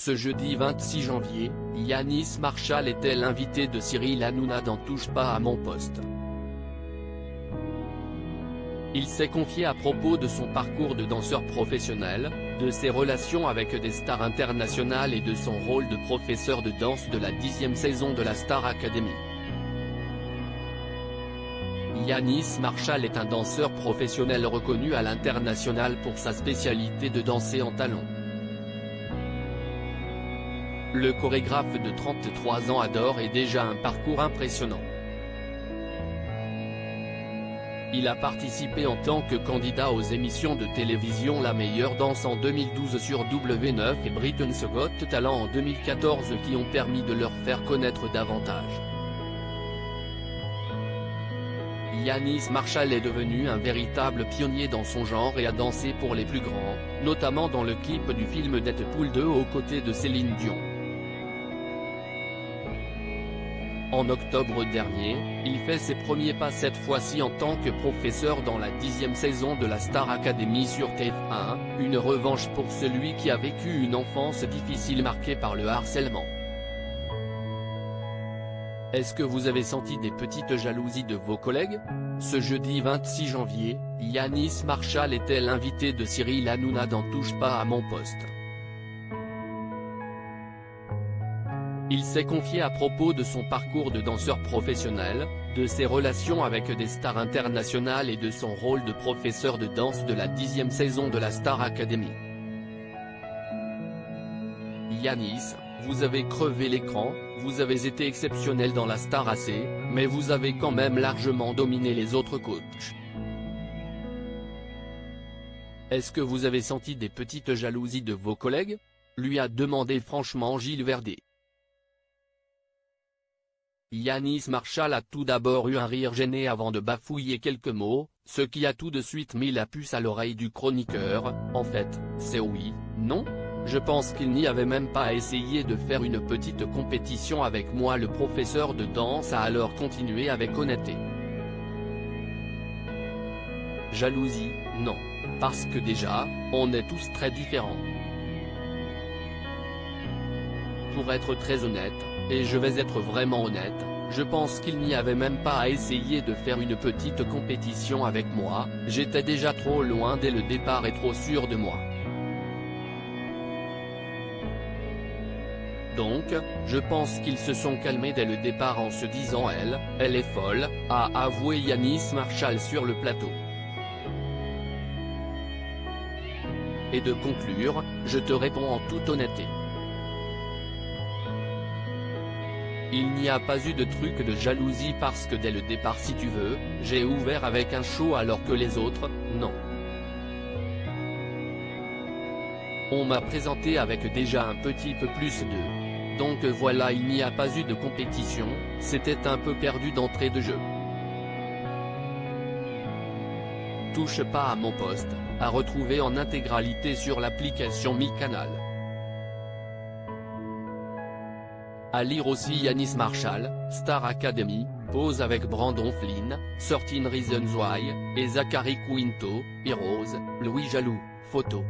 Ce jeudi 26 janvier, Yanis Marshall était l'invité de Cyril Hanouna dans Touche pas à mon poste. Il s'est confié à propos de son parcours de danseur professionnel, de ses relations avec des stars internationales et de son rôle de professeur de danse de la 10e saison de la Star Academy. Yanis Marshall est un danseur professionnel reconnu à l'international pour sa spécialité de danser en talons. Le chorégraphe de 33 ans adore et déjà un parcours impressionnant. Il a participé en tant que candidat aux émissions de télévision La Meilleure Danse en 2012 sur W9 et Britain's Got Talent en 2014 qui ont permis de leur faire connaître davantage. Yanis Marshall est devenu un véritable pionnier dans son genre et a dansé pour les plus grands, notamment dans le clip du film Deadpool 2 aux côtés de Céline Dion. En octobre dernier, il fait ses premiers pas cette fois-ci en tant que professeur dans la 10e saison de la Star Academy sur TF1, une revanche pour celui qui a vécu une enfance difficile marquée par le harcèlement. Est-ce que vous avez senti des petites jalousies de vos collègues? Ce jeudi 26 janvier, Yanis Marshall était l'invité de Cyril Hanouna dans Touche pas à mon poste. Il s'est confié à propos de son parcours de danseur professionnel, de ses relations avec des stars internationales et de son rôle de professeur de danse de la 10e saison de la Star Academy. Yanis, vous avez crevé l'écran, vous avez été exceptionnel dans la Star AC, mais vous avez quand même largement dominé les autres coachs. Est-ce que vous avez senti des petites jalousies de vos collègues? Lui a demandé franchement Gilles Verdez. Yanis Marshall a tout d'abord eu un rire gêné avant de bafouiller quelques mots, ce qui a tout de suite mis la puce à l'oreille du chroniqueur. En fait, c'est oui, non? Je pense qu'il n'y avait même pas à essayer de faire une petite compétition avec moi. Le professeur de danse a alors continué avec honnêteté. Jalousie, non. Parce que déjà, on est tous très différents. Pour être très honnête, et je vais être vraiment honnête, je pense qu'il n'y avait même pas à essayer de faire une petite compétition avec moi, j'étais déjà trop loin dès le départ et trop sûr de moi. Donc, je pense qu'ils se sont calmés dès le départ en se disant elle est folle, a avoué Yanis Marshall sur le plateau. Et de conclure, je te réponds en toute honnêteté. Il n'y a pas eu de truc de jalousie parce que dès le départ si tu veux, j'ai ouvert avec un show alors que les autres, non. On m'a présenté avec déjà un petit peu plus de... Donc voilà, il n'y a pas eu de compétition, c'était un peu perdu d'entrée de jeu. Touche pas à mon poste, à retrouver en intégralité sur l'application MyCanal. À lire aussi Yanis Marshall, Star Academy, pose avec Brandon Flynn, 13 Reasons Why, et Zachary Quinto, Heroes, Louis Jaloux, photo.